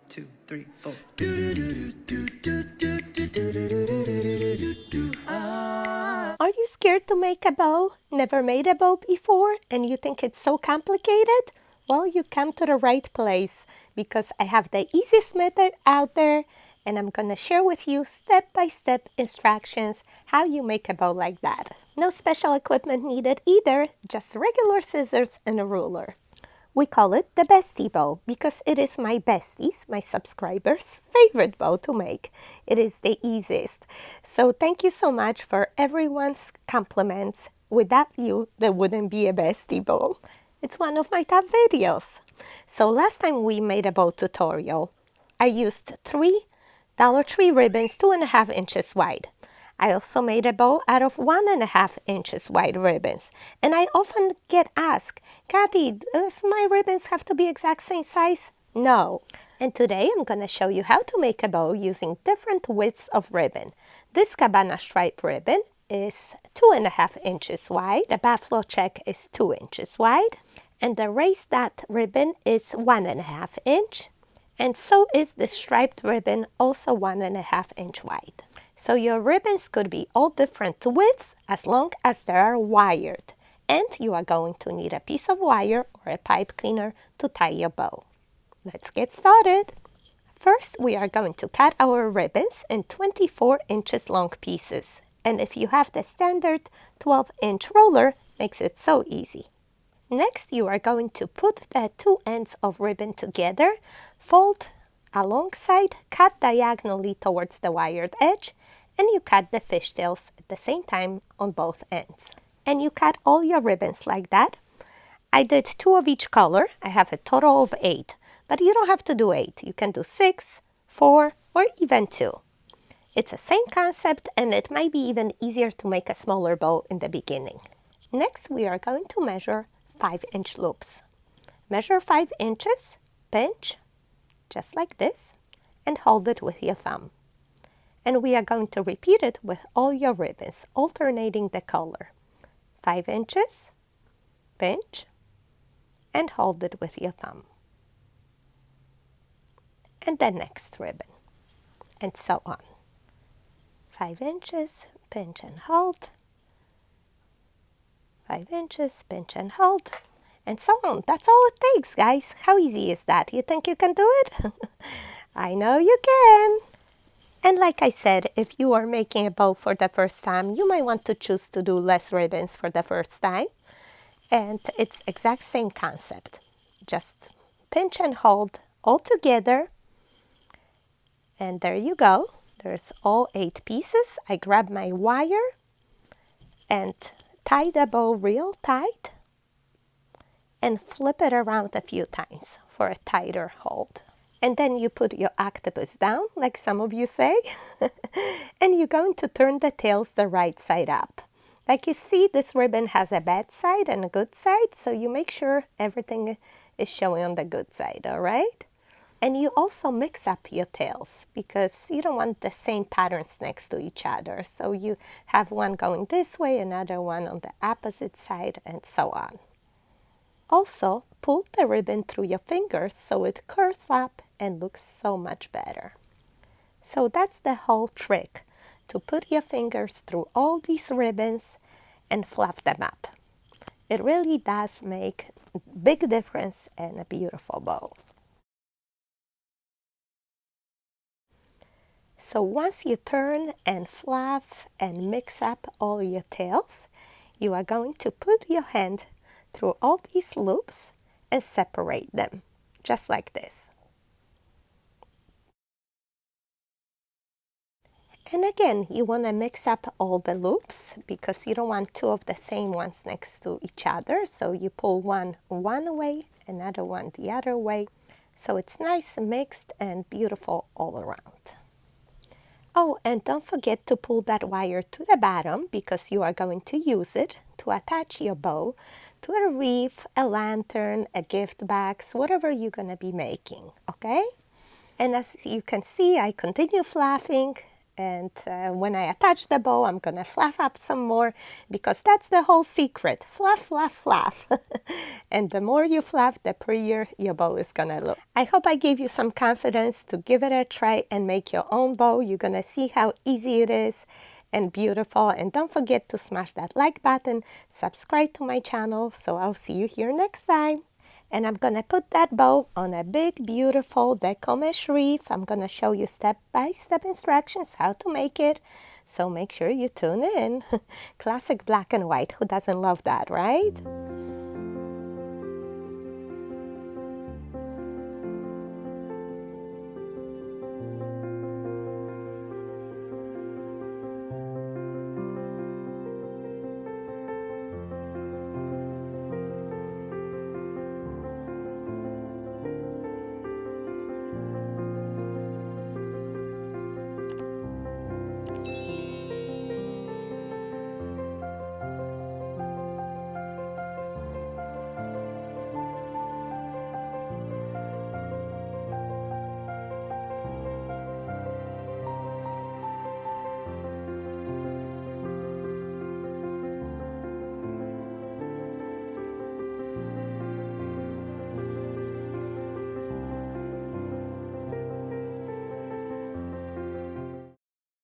2, 3, 4. Are you scared to make a bow? Never made a bow before and you think it's so complicated? Well, you come to the right place because I have the easiest method out there and I'm going to share with you step-by-step instructions how you make a bow like that. No special equipment needed either, just regular scissors and a ruler. We call it the Bestie Bow because it is my besties, my subscribers' favorite bow to make. It is the easiest. So thank you so much for everyone's compliments. Without you, there wouldn't be a Bestie Bow. It's one of my top videos. So last time we made a bow tutorial, I used 3 Dollar Tree ribbons 2.5 inches wide. I also made a bow out of 1.5 inches wide ribbons. And I often get asked, Kathy, does my ribbons have to be exact same size? No. And today I'm going to show you how to make a bow using different widths of ribbon. This cabana stripe ribbon is 2.5 inches wide. The buffalo check is 2 inches wide. And the raised dot ribbon is 1.5 inch. And so is the striped ribbon, also 1.5 inch wide. So your ribbons could be all different widths as long as they are wired. And you are going to need a piece of wire or a pipe cleaner to tie your bow. Let's get started. First, we are going to cut our ribbons in 24 inches long pieces. And if you have the standard 12-inch roller, makes it so easy. Next, you are going to put the 2 ends of ribbon together, fold alongside, cut diagonally towards the wired edge, and you cut the fishtails at the same time on both ends. And you cut all your ribbons like that. I did 2 of each color. I have a total of 8, but you don't have to do 8. You can do 6, 4, or even 2. It's the same concept, and it might be even easier to make a smaller bow in the beginning. Next, we are going to measure 5-inch loops. Measure 5 inches, pinch, just like this, and hold it with your thumb. And we are going to repeat it with all your ribbons, alternating the color. 5 inches, pinch, and hold it with your thumb. And the next ribbon, and so on. 5 inches, pinch and hold. 5 inches, pinch and hold, and so on. That's all it takes, guys. How easy is that? You think you can do it? I know you can. And like I said, if you are making a bow for the first time, you might want to choose to do less ribbons for the first time. And it's exact same concept. Just pinch and hold all together. And there you go. There's all 8 pieces. I grab my wire and tie the bow real tight and flip it around a few times for a tighter hold. And then you put your octopus down, like some of you say, and you're going to turn the tails the right side up. Like you see, this ribbon has a bad side and a good side, so you make sure everything is showing on the good side, all right? And you also mix up your tails because you don't want the same patterns next to each other. So you have one going this way, another one on the opposite side, and so on. Also, pull the ribbon through your fingers so it curls up and looks so much better. So that's the whole trick, to put your fingers through all these ribbons and fluff them up. It really does make a big difference and a beautiful bow. So once you turn and fluff and mix up all your tails, you are going to put your hand through all these loops and separate them, just like this. And again, you want to mix up all the loops because you don't want 2 of the same ones next to each other. So you pull one way, another one the other way. So it's nice, mixed, and beautiful all around. Oh, and don't forget to pull that wire to the bottom because you are going to use it to attach your bow to a wreath, a lantern, a gift box, whatever you're going to be making, okay? And as you can see, I continue fluffing And when I attach the bow, I'm gonna fluff up some more because that's the whole secret. Fluff, fluff, fluff. And the more you fluff, the prettier your bow is gonna look. I hope I gave you some confidence to give it a try and make your own bow. You're gonna see how easy it is and beautiful. And don't forget to smash that like button, subscribe to my channel, so I'll see you here next time. And I'm gonna put that bow on a big, beautiful deco mesh wreath. I'm gonna show you step-by-step instructions how to make it. So make sure you tune in. Classic black and white. Who doesn't love that, right?